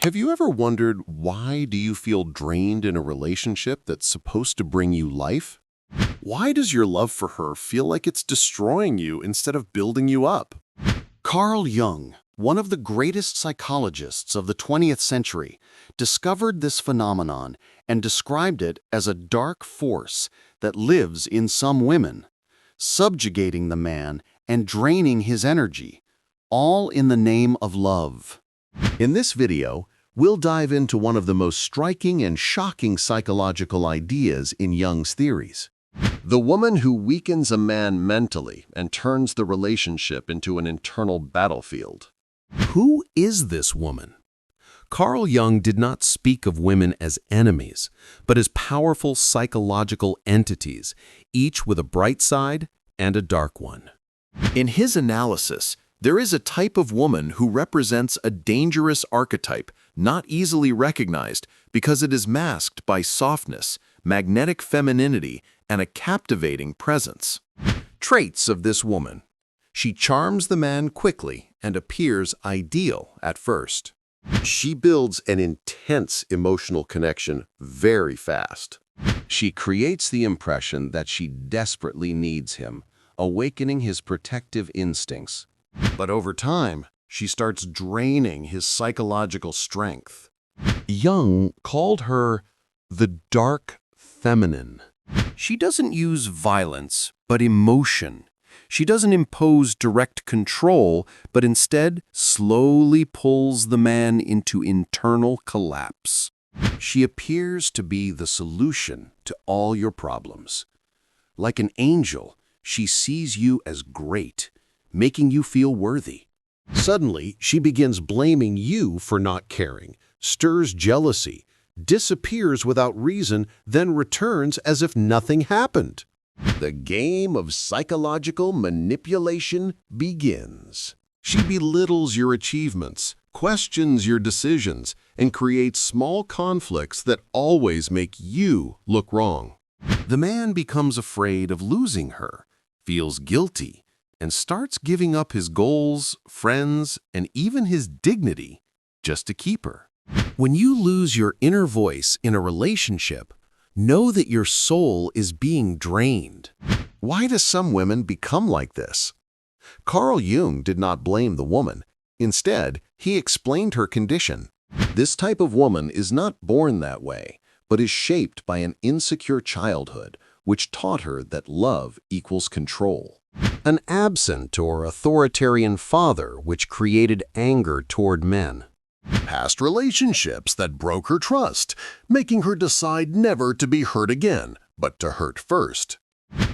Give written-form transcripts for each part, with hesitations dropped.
Have you ever wondered why do you feel drained in a relationship that's supposed to bring you life? Why does your love for her feel like it's destroying you instead of building you up? Carl Jung, one of the greatest psychologists of the 20th century, discovered this phenomenon and described it as a dark force that lives in some women, subjugating the man and draining his energy, all in the name of love. In this video, we'll dive into one of the most striking and shocking psychological ideas in Jung's theories. The woman who weakens a man mentally and turns the relationship into an internal battlefield. Who is this woman? Carl Jung did not speak of women as enemies, but as powerful psychological entities, each with a bright side and a dark one. In his analysis, there is a type of woman who represents a dangerous archetype, not easily recognized because it is masked by softness, magnetic femininity, and a captivating presence. Traits of this woman. She charms the man quickly and appears ideal at first. She builds an intense emotional connection very fast. She creates the impression that she desperately needs him, awakening his protective instincts. But over time, she starts draining his psychological strength. Jung called her the dark feminine. She doesn't use violence, but emotion. She doesn't impose direct control, but instead slowly pulls the man into internal collapse. She appears to be the solution to all your problems. Like an angel, she sees you as great, making you feel worthy. Suddenly, she begins blaming you for not caring, stirs jealousy, disappears without reason, then returns as if nothing happened. The game of psychological manipulation begins. She belittles your achievements, questions your decisions, and creates small conflicts that always make you look wrong. The man becomes afraid of losing her, feels guilty, and starts giving up his goals, friends, and even his dignity just to keep her. When you lose your inner voice in a relationship, know that your soul is being drained. Why do some women become like this? Carl Jung did not blame the woman. Instead, he explained her condition. This type of woman is not born that way, but is shaped by an insecure childhood, which taught her that love equals control. An absent or authoritarian father which created anger toward men. Past relationships that broke her trust, making her decide never to be hurt again, but to hurt first.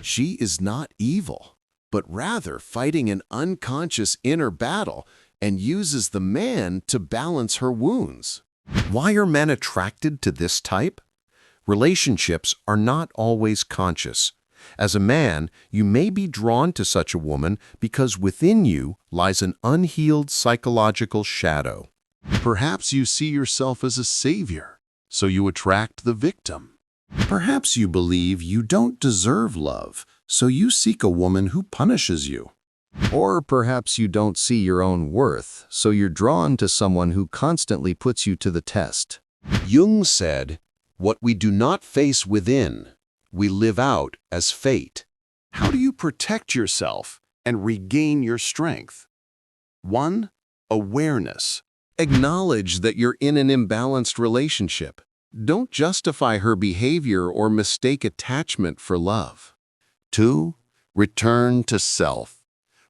She is not evil, but rather fighting an unconscious inner battle and uses the man to balance her wounds. Why are men attracted to this type? Relationships are not always conscious. As a man, you may be drawn to such a woman because within you lies an unhealed psychological shadow. Perhaps you see yourself as a savior, so you attract the victim. Perhaps you believe you don't deserve love, so you seek a woman who punishes you. Or perhaps you don't see your own worth, so you're drawn to someone who constantly puts you to the test. Jung said, "What we do not face within, we live out as fate." How do you protect yourself and regain your strength? 1. Awareness. Acknowledge that you're in an imbalanced relationship. Don't justify her behavior or mistake attachment for love. 2. Return to self.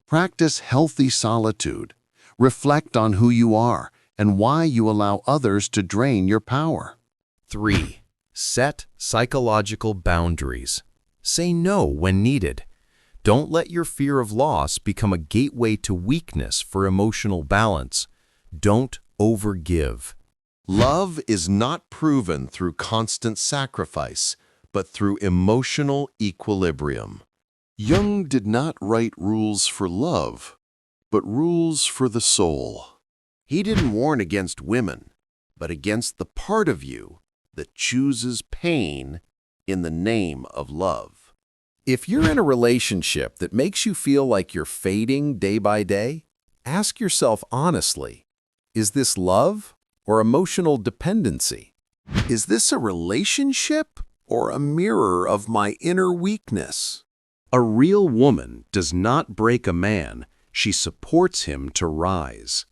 Practice healthy solitude. Reflect on who you are and why you allow others to drain your power. 3. Set psychological boundaries. Say no when needed. Don't let your fear of loss become a gateway to weakness for emotional balance. Don't overgive. Love is not proven through constant sacrifice, but through emotional equilibrium. Jung did not write rules for love, but rules for the soul. He didn't warn against women, but against the part of you that chooses pain in the name of love. If you're in a relationship that makes you feel like you're fading day by day, ask yourself honestly, is this love or emotional dependency? Is this a relationship or a mirror of my inner weakness? A real woman does not break a man, she supports him to rise.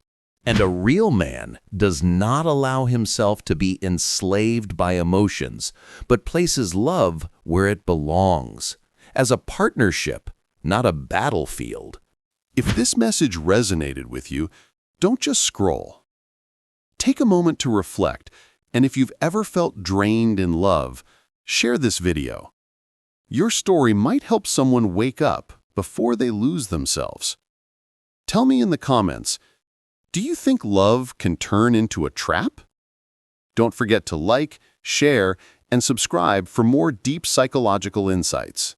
And a real man does not allow himself to be enslaved by emotions, but places love where it belongs, as a partnership, not a battlefield. If this message resonated with you, don't just scroll. Take a moment to reflect, and if you've ever felt drained in love, share this video. Your story might help someone wake up before they lose themselves. Tell me in the comments, do you think love can turn into a trap? Don't forget to like, share, and subscribe for more deep psychological insights.